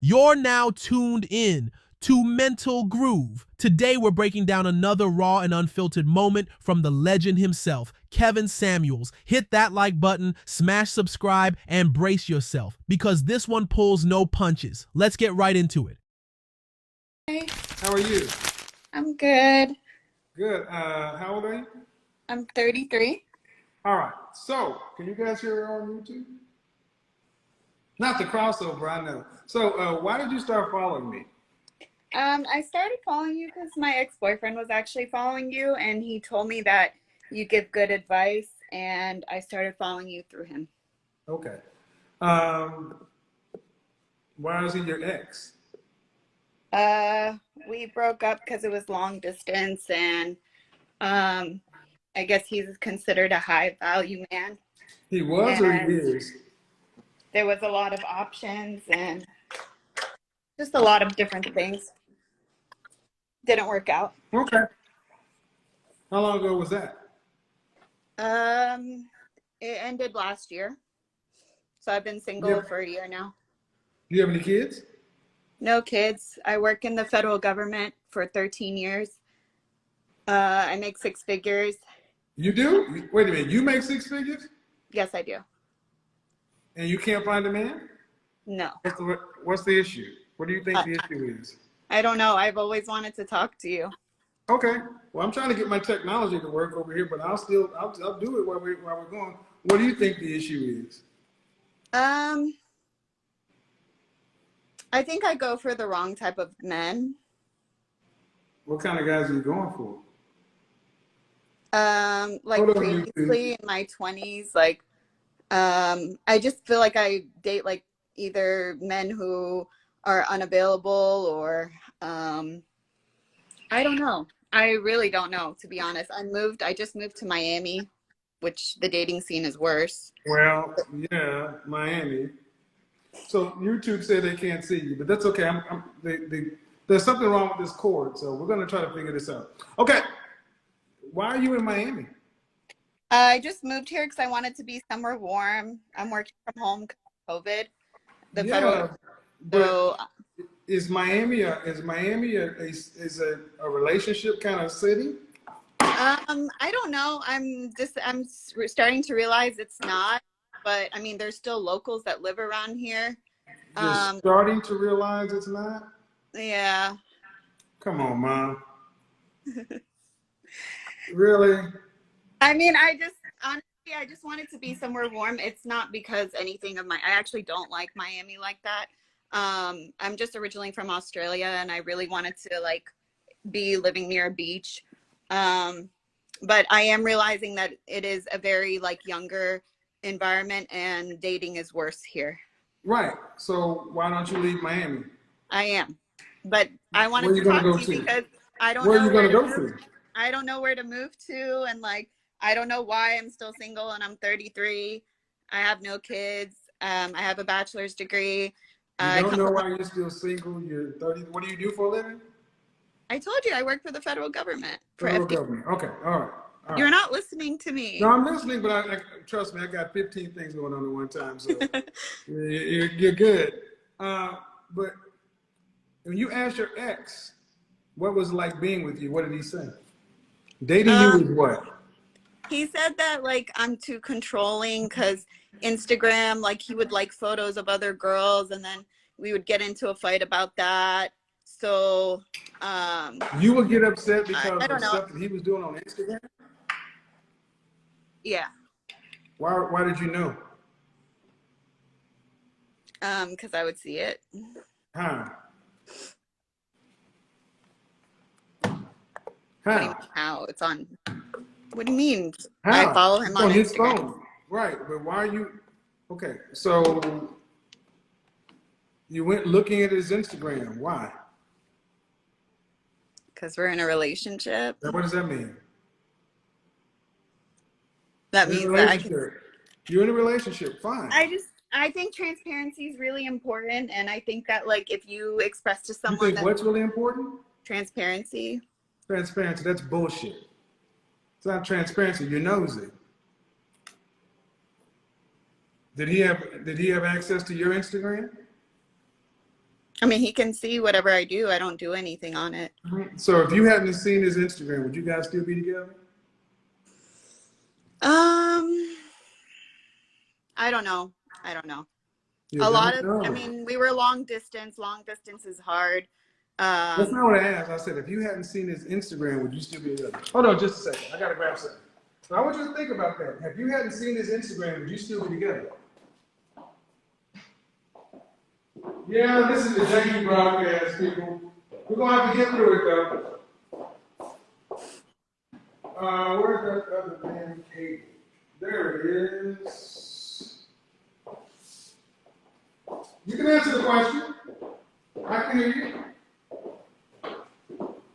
You're now tuned in to Mental Groove. Today, we're breaking down another raw and unfiltered moment from the legend himself, Kevin Samuels. Hit that like button, smash subscribe, and brace yourself because this one pulls no punches. Let's get right into it. Hey, How are you? I'm good. Good. How old are you? I'm 33. All right. So, can you guys hear her on YouTube? Not the crossover, I know. So, why did you start following me? I started following you because my ex-boyfriend was actually following you, and he told me that you give good advice, and I started following you through him. Okay. Um, why is he your ex? Uh, we broke up because it was long distance, and I guess he's considered a high value man, He was or he and is? there was a lot of options and just a lot of different things. Didn't work out. Okay. How long ago was that? Um, it ended last year. So I've been You single have, for a year now. do you have any kids? No kids. I work in the federal government for 13 years. I make six figures. You do? Wait a minute. You make six figures Yes, I do. and you can't find a man? No. What's the issue? What do you think Uh, the issue is? I don't know. I've always wanted to talk to you. Okay. Well, I'm trying to get my technology to work over here, but I'll do it while we're going. What do you think the issue is? Um, I think I go for the wrong type of men. What kind of guys are you going for? Like Hold on, YouTube. previously in my 20s, like, I just feel like I date like either men who are unavailable or, I don't know. I really don't know, to be honest. I just moved to Miami, which the dating scene is worse. Well, yeah, Miami. So YouTube said they can't see you, but that's okay. There's something wrong with this cord, so we're gonna try to figure this out. Okay. Why are you in Miami? I just moved here because I wanted to be somewhere warm. I'm working from home because of COVID. The federal, Yeah, but so is Miami a relationship kind of city? I don't know. I'm starting to realize it's not, but I mean, there's still locals that live around here. You're Um, starting to realize it's not? yeah. Come on, Mom. Really? I mean, honestly, I just wanted to be somewhere warm. It's not because anything of I actually don't like Miami like that. I'm just originally from Australia and I really wanted to like be living near a beach. Um, but I am realizing that it is a very like younger environment and dating is worse here. Right. So why don't you leave Miami? I am. But I Where wanted are you to gonna talk go to you to? because I don't Where are you know where gonna to go move. to? I don't know where to move to and like I don't know why I'm still single and I'm 33. I have no kids. I have a bachelor's degree. You I don't come know from why you're still single. You're 30. What do you do for a living? I told you I work for the federal government for Federal FD. government. Okay. All right. All right. You're not listening to No, me. I'm listening, but trust me, I got 15 things going on at one time, so you're good. Uh, but when you asked your ex, what was it like being with you? What did he say? Dating you um is what? he said that like I'm too controlling because Instagram, like he would like photos of other girls and then we would get into a fight about that. So You would get upset I because don't of know. stuff that he was doing on Instagram? Yeah. Why did you know? Because I would see it. How? What do you How? mean how? It's on. What do you mean? I How? follow him It's on on his Instagram. phone. Right, but why are you okay, so you went looking at his Instagram. Why? Because we're in a relationship. Now, what does that mean? That You're in a means that I can. relationship. You're in a relationship. Fine. I think transparency is really important. And I think that, like, if you express to You someone think that what's really important? transparency, Transparency. That's bullshit. It's not transparency. You're nosy. Did he have access to your Instagram? I mean, he can see whatever I do. I don't do anything on it. So if you hadn't seen his Instagram, would you guys still be together? I don't know. I don't know. You A lot don't of, I know. mean, we were long distance. Long distance is hard. That's not what I asked. I said, if you hadn't seen his Instagram, would you still be together? Hold on just a second. I got to grab something. So I want you to think about that. If you hadn't seen his Instagram, would you still be together? Yeah, this is the janky broadcast, people. We're going to have to get through it, though. Where's that other damn cable? There it is. You can answer the question. I can hear you.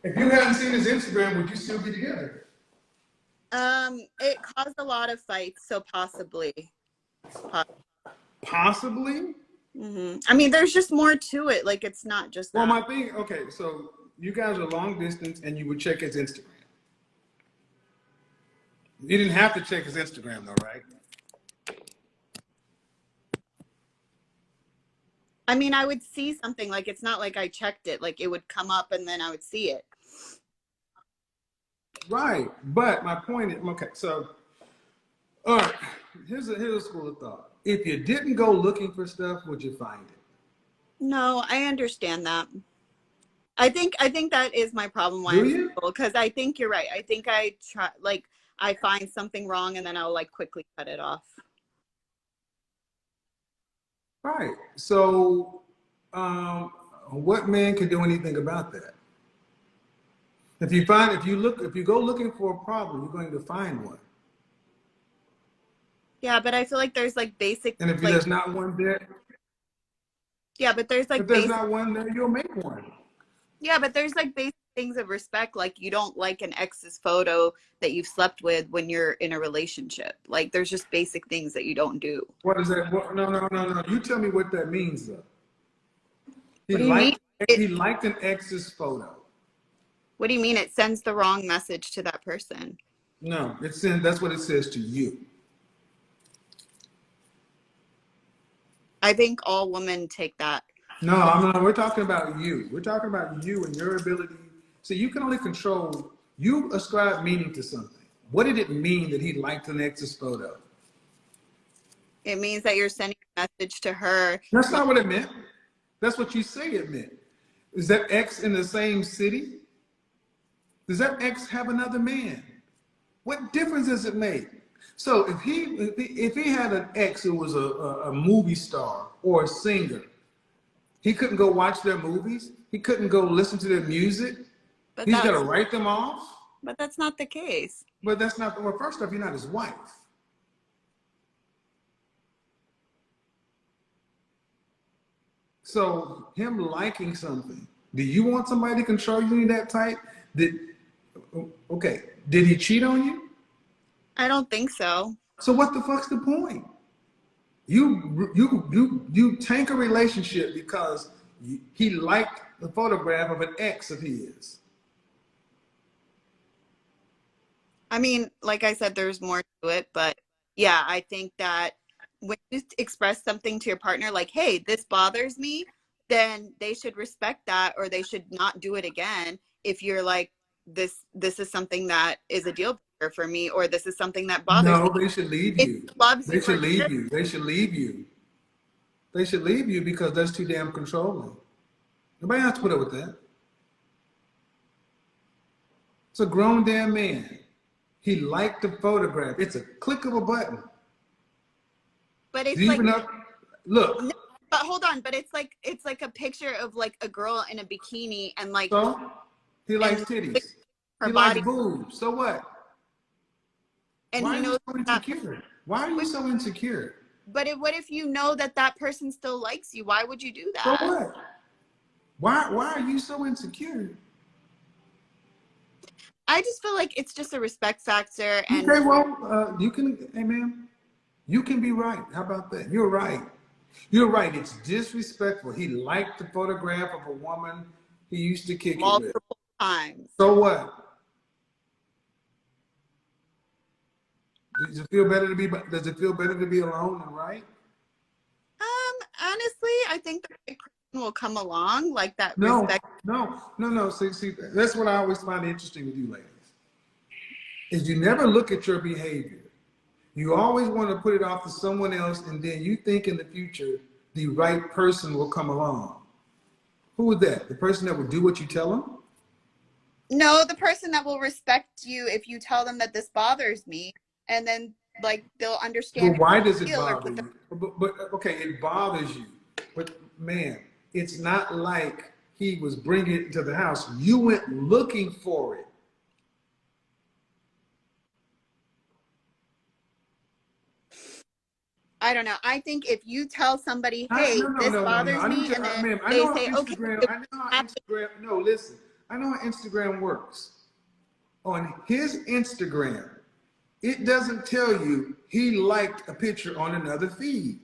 If you hadn't seen his Instagram, would you still be together? It caused a lot of fights, so possibly. Possibly? I mean, there's just more to it. Like, it's not just that. Well, my thing, okay, so you guys are long distance and you would check his Instagram. You didn't have to check his Instagram though, right? I mean, I would see something. Like, it's not like I checked it. Like, it would come up and then I would see it. Right, but my point is, okay, so, all right, here's a school of thought. If you didn't go looking for stuff, would you find it? No, I understand that. I think that is my problem. Why Do you? Because I think you're right. I think I try, like, I find something wrong and then I'll like quickly cut it off. Right, so what man can do anything about that? If you go looking for a problem, you're going to find one. Yeah, but I feel like there's like basic. And if like, there's not one there, yeah, but there's like if there's basic. not one there, you'll make one. Yeah, but there's like basic things of respect. Like, you don't like an ex's photo that you've slept with when you're in a relationship. Like, there's just basic things that you don't do. What is that? No. You tell me what that means, though. What do you mean? He liked an ex's photo. What do you mean? It sends the wrong message to that person. No, that's what it says to you. I think all women take that. No, I'm not. We're talking about you. We're talking about you and your ability. So you can only control. You ascribe meaning to something. What did it mean that he liked an ex's photo? It means that you're sending a message to her. That's not what it meant. That's what you say it meant. Is that ex in the same city? Does that ex have another man? What difference does it make? So if he had an ex who was a movie star or a singer, he couldn't go watch their movies. He couldn't go listen to their music. But He's got to write them off. But that's not the case. But that's not. Well, first off, you're not his wife. So him liking something. Do you want somebody to control you that tight? Did he cheat on you? I don't think so. So what the fuck's the point? You tank a relationship because he liked the photograph of an ex of his. I mean, like I said, there's more to it, but yeah, I think that when you express something to your partner, like, hey, this bothers me, then they should respect that, or they should not do it again. If you're like, this is something that is a deal breaker for me, or this is something that bothers me. No, they should leave you. They should leave you. They should leave you. They should leave you because that's too damn controlling. Nobody has to put up with that. It's a grown damn man. He liked the photograph. It's a click of a button. But it's like, look. No, but hold on. But it's like a picture of like a girl in a bikini and like. So he likes titties. He likes boobs. So what? And why he knows are you so insecure? Why are you so insecure? But what if you know that person still likes you? Why would you do that? So what? Why are you so insecure? I just feel like it's just a respect factor. And okay, well, you can, hey man, you can be right. How about that? You're right. You're right. It's disrespectful. He liked the photograph of a woman he used to kick it with. Multiple times. So what? Does it feel better to be alone and right? Honestly, I think the right person will come along, like that No, respect. no. See, that's what I always find interesting with you ladies, is you never look at your behavior. You always want to put it off to someone else, and then you think in the future the right person will come along. Who is that? The person that will do what you tell them? No, the person that will respect you if you tell them that this bothers me, and then like they'll Well, understand why does it feel or bother put the you? But okay, it bothers you. But man, it's not like he was bringing it to the house. You went looking for it. I don't know. I think if you tell somebody, No, hey, no, this no, no, no. bothers I need me, to, and then ma'am. I they know how say, okay, Instagram. it I know how happens. Instagram. No, listen. I know how Instagram works. On his Instagram, it doesn't tell you he liked a picture on another feed.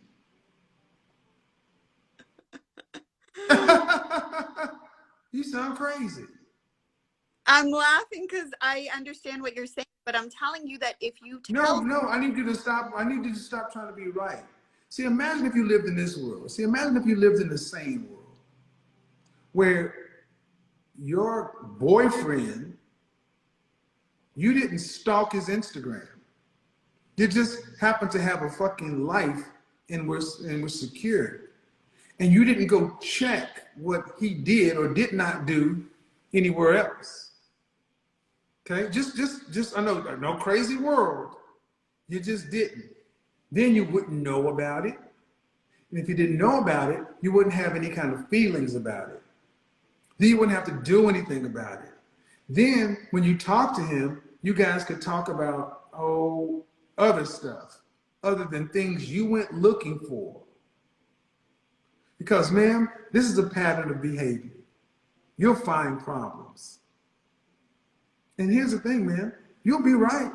You sound crazy. I'm laughing because I understand what you're saying, but I'm telling you that if you tell, No, I need you to stop. I need you to stop trying to be right. See, imagine if you lived in this world. See, imagine if you lived in the same world where your boyfriend, you didn't stalk his Instagram. You just happened to have a fucking life and was secure. And you didn't go check what he did or did not do anywhere else. Okay? Just I know, no crazy world. You just didn't. Then you wouldn't know about it. And if you didn't know about it, you wouldn't have any kind of feelings about it. Then you wouldn't have to do anything about it. Then when you talk to him, you guys could talk about, other stuff other than things you went looking for. Because, ma'am, this is a pattern of behavior. You'll find problems. And here's the thing, man, you'll be right.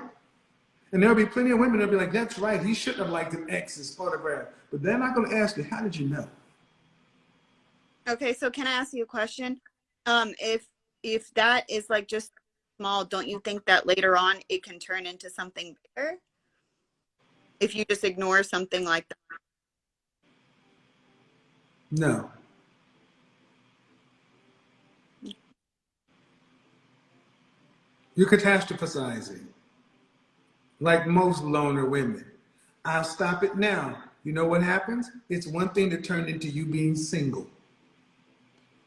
And there'll be plenty of women that'll be like, that's right, he shouldn't have liked an ex's photograph. But they're not going to ask you, how did you know? okay, so can I ask you a question? If that is like just small, don't you think that later on it can turn into something bigger? If you just ignore something like that. No. You're catastrophizing, like most loner women. I'll stop it now. You know what happens? It's one thing that turned into you being single.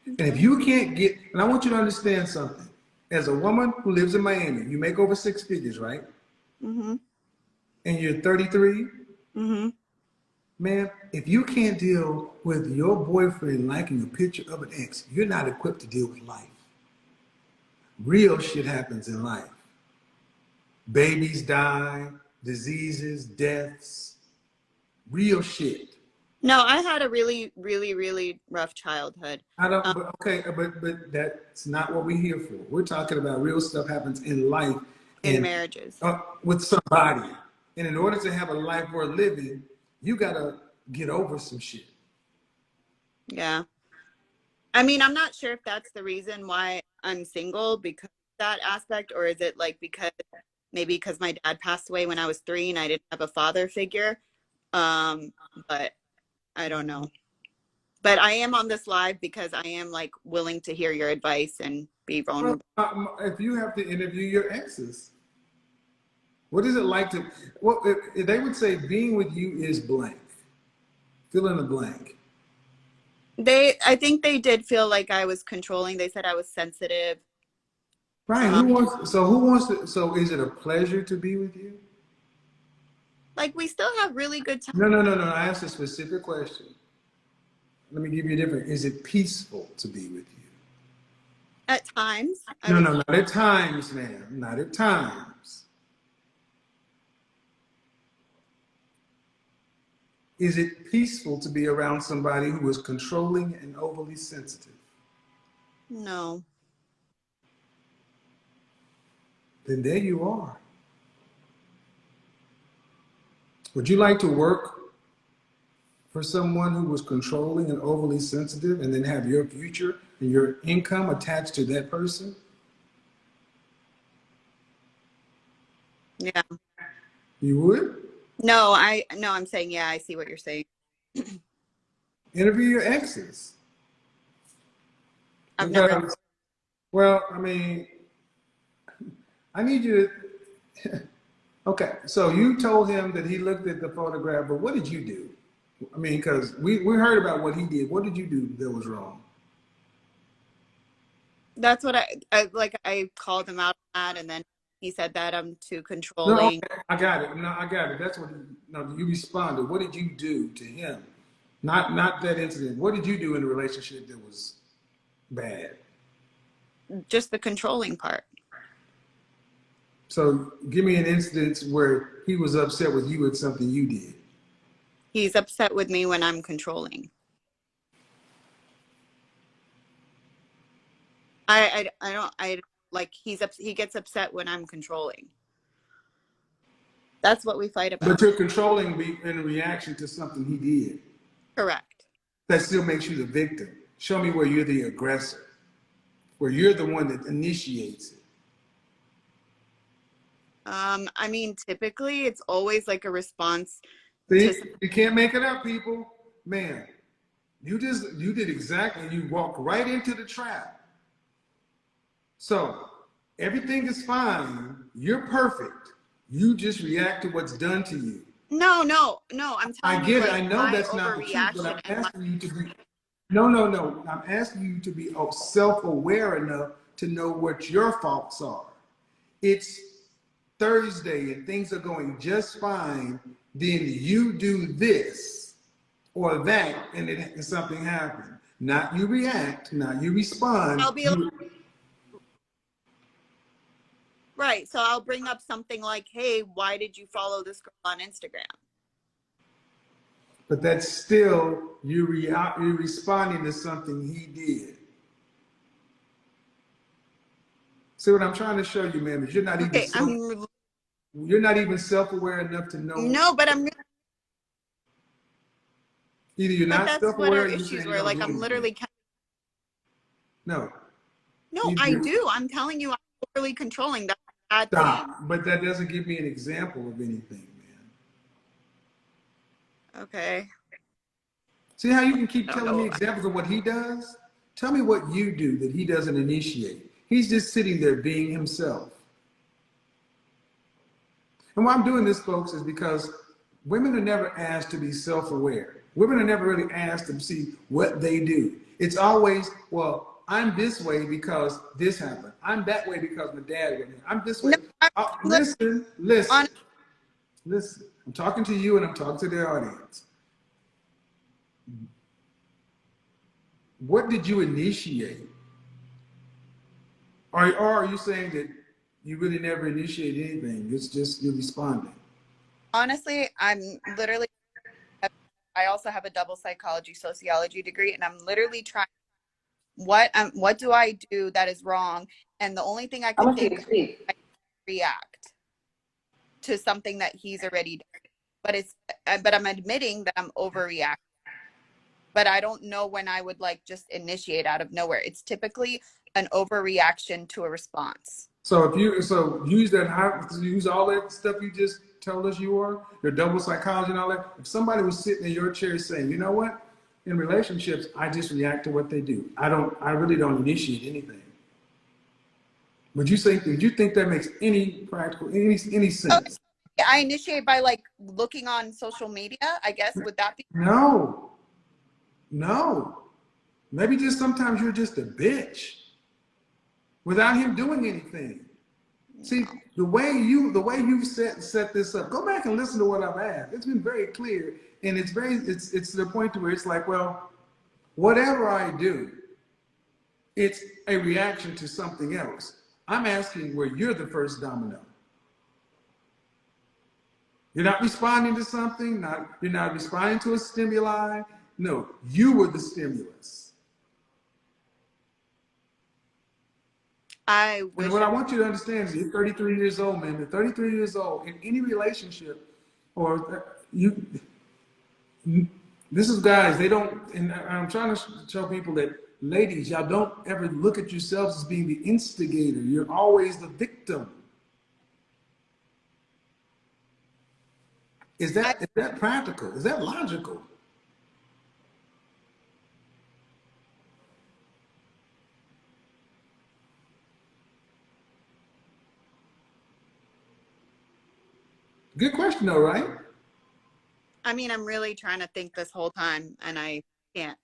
And if you can't get, and I want you to understand something. As a woman who lives in Miami, you make over six figures, right? Mm-hmm. And you're 33, Mm-hmm. man, if you can't deal with your boyfriend liking a picture of an ex, you're not equipped to deal with life. Real shit happens in life. Babies die, diseases, deaths, real shit. No, I had a really, really, really rough childhood. I don't, but okay, but that's not what we're here for. We're talking about real stuff happens in life In and marriages. with somebody. And in order to have a life worth living, you gotta get over some shit. Yeah. I mean, I'm not sure if that's the reason why I'm single because of that aspect, or is it like because maybe because my dad passed away when I was 3 and I didn't have a father figure. Um, but I don't know. But I am on this live because I am like willing to hear your advice and be Well, vulnerable. if you have to interview your exes, what is it like to? Well, if they would say being with you is blank. Fill in the blank. I think they did feel like I was controlling. They said I was sensitive. Right. Um, Who wants? So who wants to? So is it a pleasure to be with you? like we still have really good time No. I asked a specific question. Let me give you a different. Is it peaceful to be with you? at times. I No, would, not at times, ma'am. Not at times. Is it peaceful to be around somebody who is controlling and overly sensitive? no. Then there you are. Would you like to work for someone who was controlling and overly sensitive and then have your future and your income attached to that person? Yeah. You would? No, I'm saying, yeah, I see what you're saying. Interview your exes. I've never. Because, well, I mean, I need you to, okay, so you told him that he looked at the photograph, but what did you do? I mean, because we heard about what he did. What did you do that was wrong? That's what I called him out on that, and then he said that I'm too No, controlling. okay, I got it. No, I got it. That's what no, you responded. What did you do to him? Not that incident. What did you do in the relationship that was bad? Just the controlling part. So give me an instance where he was upset with you at something you did. He's upset with me when I'm controlling. I don't like he gets upset when I'm controlling. That's what we fight about. But you're controlling me in reaction to something he did. Correct. That still makes you the victim. Show me where you're the aggressor, where you're the one that initiates it. I mean, typically it's always like a response. See, you can't make it up, people. Man, you did exactly, you walked right into the trap. So everything is fine. You're perfect. You just react to what's done to you. No. I'm telling I you, get it. like, I know my that's not the truth, but I'm overreaction and asking you to be. No. I'm asking you to be self-aware enough to know what your faults are. It's Thursday and things are going just fine. Then you do this or that, and something happens. Not you react. Not you respond. I'll be right. So I'll bring up something like, "Hey, why did you follow this girl on Instagram?" But that's still you're responding to something he did. See what I'm trying to show you, man, is you're not even self-aware enough to know. No, but I'm. Either you're But not that's what self-aware our or you're issues saying you were. don't Like, do I'm anything. literally. No. No, I do. I'm telling you, I'm overly controlling. That's a bad thing. Stop. But that doesn't give me an example of anything, man. Okay. See how you can keep I don't telling me know. examples of what he does? Tell me what you do that he doesn't initiate. He's just sitting there being himself. And why I'm doing this, folks, is because women are never asked to be self-aware. Women are never really asked to see what they do. It's always, well, I'm this way because this happened. I'm that way because my dad went here. I'm this way. No, Oh, listen. on, I'm talking to you and I'm talking to the audience. What did you initiate? Or are you saying that you really never initiate anything? It's just you're responding. honestly, I'm literally. I also have a double psychology sociology degree, and I'm literally trying. What do I do that is wrong? And the only thing I could think of, I react to something that he's already done. But I'm admitting that I'm overreacting. But I don't know when I would like just initiate out of nowhere. It's typically an overreaction to a response. So if you use all that stuff you just told us you are, your double psychology and all that. If somebody was sitting in your chair saying, you know what, in relationships, I just react to what they do. I really don't initiate anything. Would you think that makes any sense? Okay. I initiate by like looking on social media, I guess. Would that be? No. Maybe just sometimes you're just a bitch without him doing anything. See, the way you've set this up, go back and listen to what I've asked. It's been very clear, and it's to the point to where it's like, well, whatever I do, it's a reaction to something else. I'm asking where you're the first domino. You're not responding to something, you're not responding to a stimuli. No, you were the stimulus. I wish. And what I want you to understand is you're 33 years old, man. You're 33 years old. In any relationship, this is guys, they don't, and I'm trying to show people that, ladies, y'all don't ever look at yourselves as being the instigator. You're always the victim. Is that practical? Is that logical? Good question though, right? I mean, I'm really trying to think this whole time, and I can't.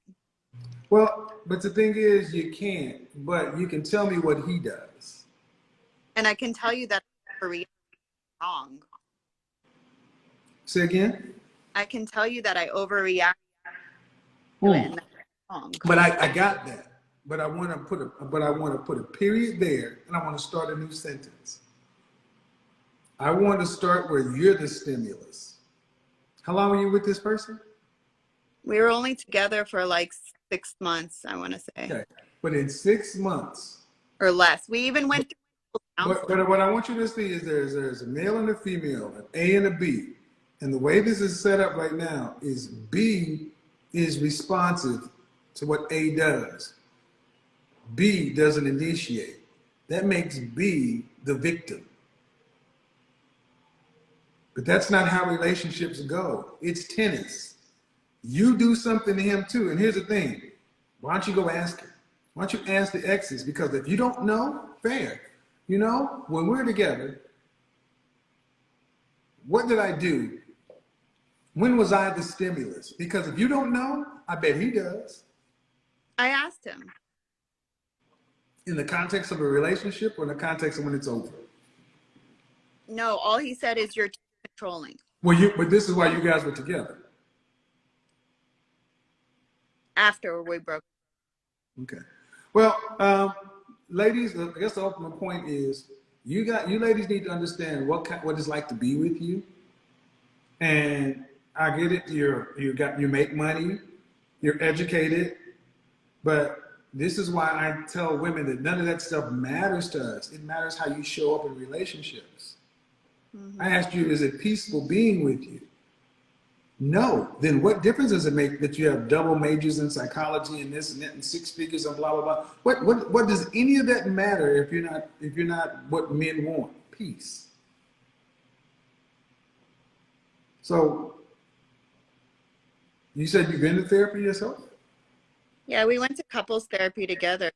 Well, but the thing is, you can't, but you can tell me what he does. And I can tell you that I overreact wrong. Say again? I can tell you that I overreact to it, Hmm. and that's wrong. But I got that. But I want to put a period there, and I want to start a new sentence. I want to start where you're the stimulus. How long were you with this person? We were only together for like 6 months, I want to say, Okay. But in 6 months, or less. We even went through counseling. but what I want you to see is there's a male and a female, an A and a B. And the way this is set up right now is B is responsive to what A does. B doesn't initiate. That makes B the victim. But that's not how relationships go. It's tennis. You do something to him too. And here's the thing. Why don't you go ask him? Why don't you ask the exes? Because if you don't know, fair. You know, when we're together, what did I do? When was I the stimulus? Because if you don't know, I bet he does. I asked him. In the context of a relationship or in the context of when it's over? No, all he said is you're too controlling. Well, but this is why you guys were together. After we broke. Okay. Well, ladies, I guess the ultimate point is you ladies need to understand what it's like to be with you. And I get it. You make money, you're educated, but this is why I tell women that none of that stuff matters to us. It matters how you show up in relationships. Mm-hmm. I asked you, is it peaceful being with you? No. Then what difference does it make that you have double majors in psychology and this and that and 6 figures and blah blah blah? What does any of that matter if you're not what men want? Peace. So you said you've been to therapy yourself? Yeah, we went to couples therapy together.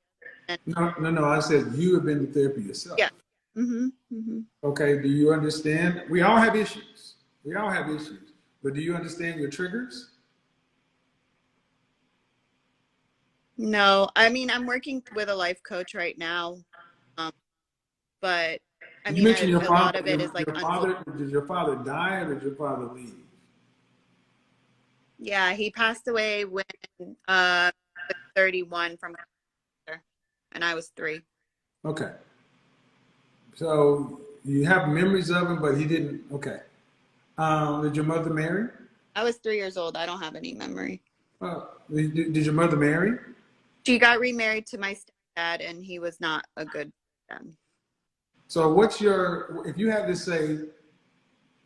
And No. I said you have been to therapy yourself. yeah. Mm-hmm. Mm-hmm. Okay. Do you understand? We all have issues. We all have issues. But do you understand your triggers? No, I mean, I'm working with a life coach right now. But I You mean, mentioned your a father. lot of it is like Did your father die or did your father leave? Yeah, he passed away when I was 31 from cancer, and I was 3. Okay. So you have memories of him, but he didn't. Okay. Did your mother marry? I was 3 years old. I don't have any memory. Did your mother marry? She got remarried to my stepdad, and he was not a good dad. So if you had to say,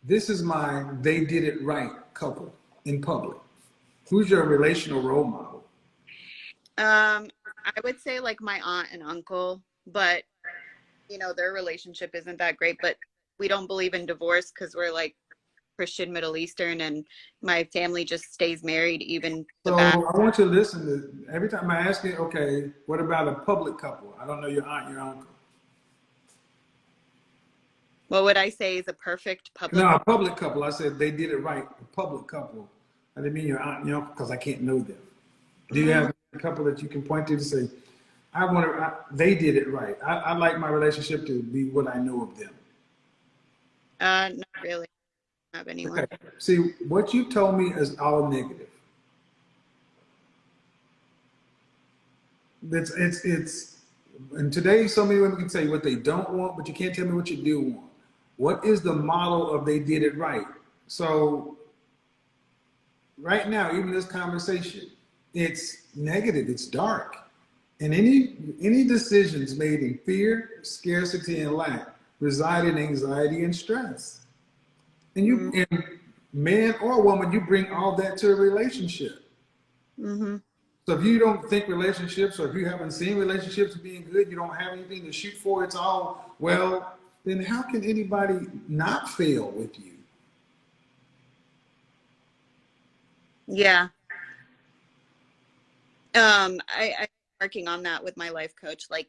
this is my they did it right couple in public, who's your relational role model? I would say like my aunt and uncle, but you know, their relationship isn't that great, but we don't believe in divorce because we're like Christian Middle Eastern, and my family just stays married even So I want you to listen to every time I ask you, okay, what about a public couple? I don't know your aunt, your uncle. What would I say is a perfect public? No, a public couple. I said they did it right. A public couple. I didn't mean your aunt and your uncle because I can't know them. Do you have a couple that you can point to say, they did it right. I like my relationship to be what I know of them. Not really. I don't have anyone. Okay. See, what you told me is all negative. And today so many women can tell you what they don't want, but you can't tell me what you do want. What is the model of they did it right? So right now, even this conversation, it's negative, it's dark. And any decisions made in fear, scarcity, and lack reside in anxiety and stress. And and man or woman, you bring all that to a relationship. Mm-hmm. So if you don't think relationships, or if you haven't seen relationships being good, you don't have anything to shoot for, it's all, well, then how can anybody not fail with you? Yeah. I'm working on that with my life coach. Like,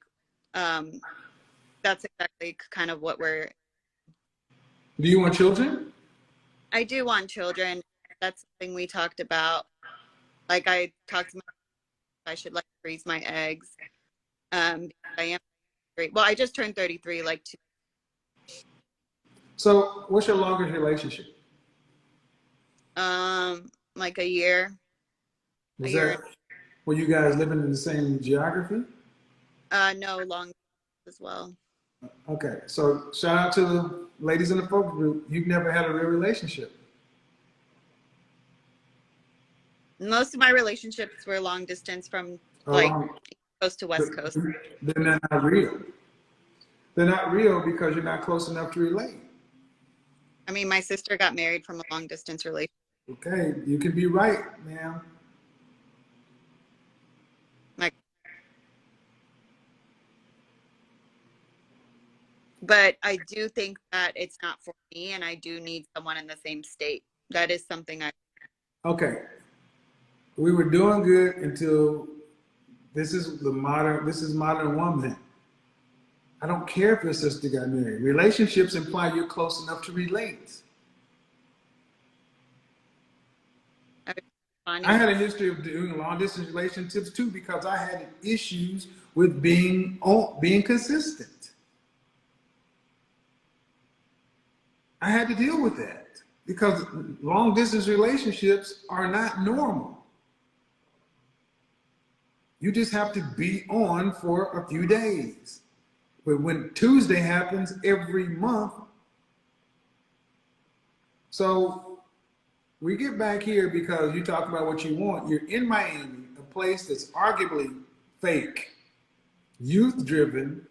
that's exactly kind of what we're. Do you want children? I do want children. That's something we talked about. Like I talked to my I should like freeze my eggs. I am great. Well, I just turned 33 like two. So, what's your longest relationship? Like a year. A Was year. that were you guys living in the same geography? No, long as well. Okay, so shout out to the ladies in the focus group. You've never had a real relationship. Most of my relationships were long distance from like Oh, coast to west coast. then they're not real. They're not real because you're not close enough to relate. I mean, my sister got married from a long distance relationship. Okay, you can be right, ma'am. Like, but I do think that it's not for me, and I do need someone in the same state. That is something I. Okay, we were doing good until this is modern woman. I don't care if your sister got married. Relationships imply you're close enough to relate. I had a history of doing long distance relationships too because I had issues with being consistent. I had to deal with that because long distance relationships are not normal. You just have to be on for a few days. But when Tuesday happens every month, so we get back here because you talk about what you want. You're in Miami, a place that's arguably fake, youth driven,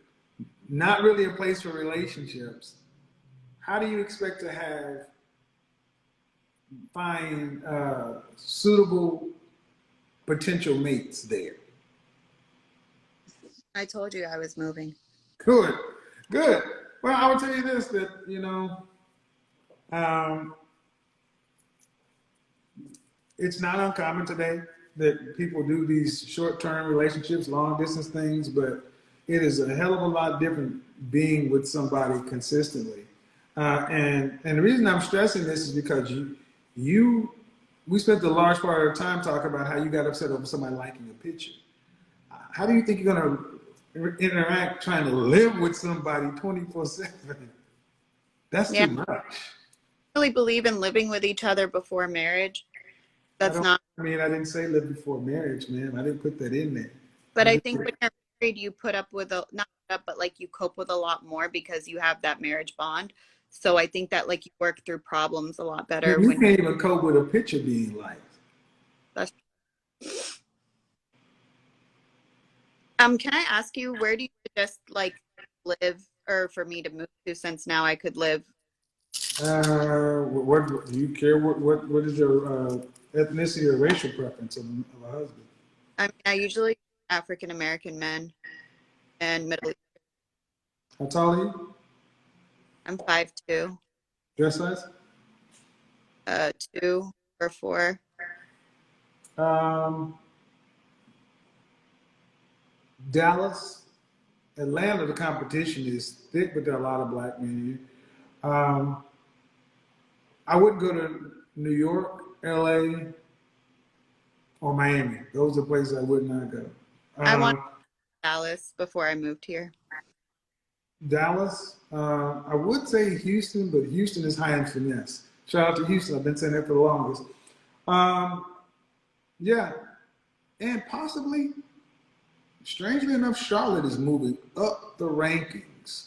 not really a place for relationships. How do you expect to find suitable potential mates there? I told you I was moving. Good, good. Well, I will tell you this: that um, it's not uncommon today that people do these short-term relationships, long-distance things, but it is a hell of a lot different being with somebody consistently. And the reason I'm stressing this is because we spent a large part of our time talking about how you got upset over somebody liking a picture. How do you think you're going to interact trying to live with somebody 24/7? That's Yeah, too much. I really believe in living with each other before marriage. That's not. I didn't say live before marriage, man. I didn't put that in there. But I think when you're married, you put up with not put up, but like you cope with a lot more because you have that marriage bond. So I think that like you work through problems a lot better You when can't even cope with a picture being liked. that's. Can I ask you where do you just like live, or for me to move to since now I could live? What do you care? What is your ethnicity or racial preference of a husband? I mean, I usually African American men and Middle East. How tall are you? I'm 5'2", Dress size? 2 or 4. Um, Dallas, Atlanta. The competition is thick, but there are a lot of black men here. I wouldn't go to New York, LA, or Miami. Those are places I would not go. I wanted Dallas before I moved here. Dallas, I would say Houston, but Houston is high in finesse. Shout out to Houston. I've been saying that for the longest. Yeah, and possibly, strangely enough, Charlotte is moving up the rankings,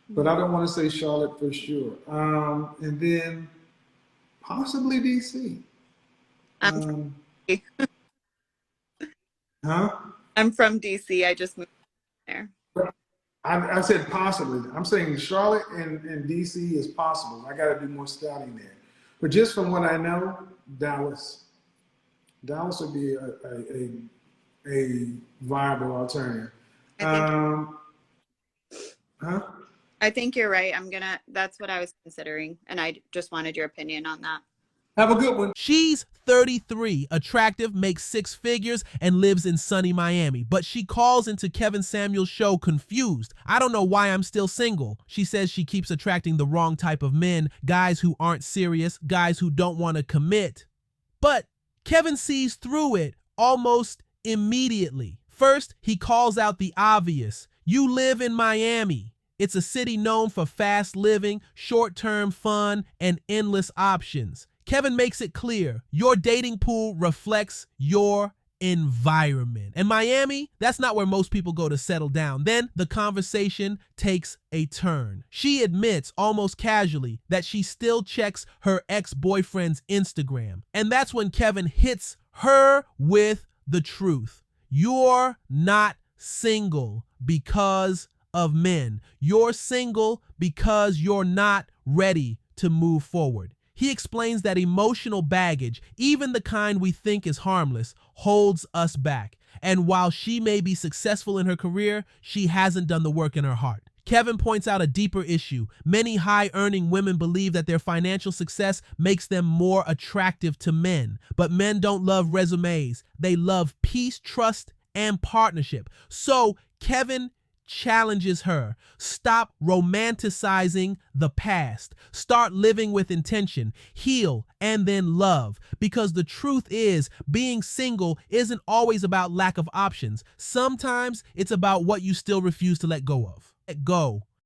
but I don't want to say Charlotte for sure. And then possibly DC. I'm Huh? I'm from DC. I just moved there. I said possibly. I'm saying Charlotte and DC is possible. I got to do more scouting there. But just from what I know, Dallas. Dallas would be a viable alternative. Huh? I think you're right. That's what I was considering, and I just wanted your opinion on that. Have a good one. She's 33, attractive, makes six figures, and lives in sunny Miami. But she calls into Kevin Samuels' show confused. I don't know why I'm still single. She says she keeps attracting the wrong type of men, guys who aren't serious, guys who don't want to commit. But Kevin sees through it almost immediately. First, he calls out the obvious. You live in Miami. It's a city known for fast living, short-term fun, and endless options. Kevin makes it clear, your dating pool reflects your environment. And Miami, that's not where most people go to settle down. Then the conversation takes a turn. She admits almost casually that she still checks her ex-boyfriend's Instagram. And that's when Kevin hits her with the truth. You're not single because of men. You're single because you're not ready to move forward. He explains that emotional baggage, even the kind we think is harmless, holds us back. And while she may be successful in her career, she hasn't done the work in her heart. Kevin points out a deeper issue. Many high-earning women believe that their financial success makes them more attractive to men. But men don't love resumes. They love peace, trust, and partnership. So Kevin challenges her. Stop romanticizing the past. Start living with intention. Heal and then love. Because the truth is, being single isn't always about lack of options. Sometimes it's about what you still refuse to let go of. Let go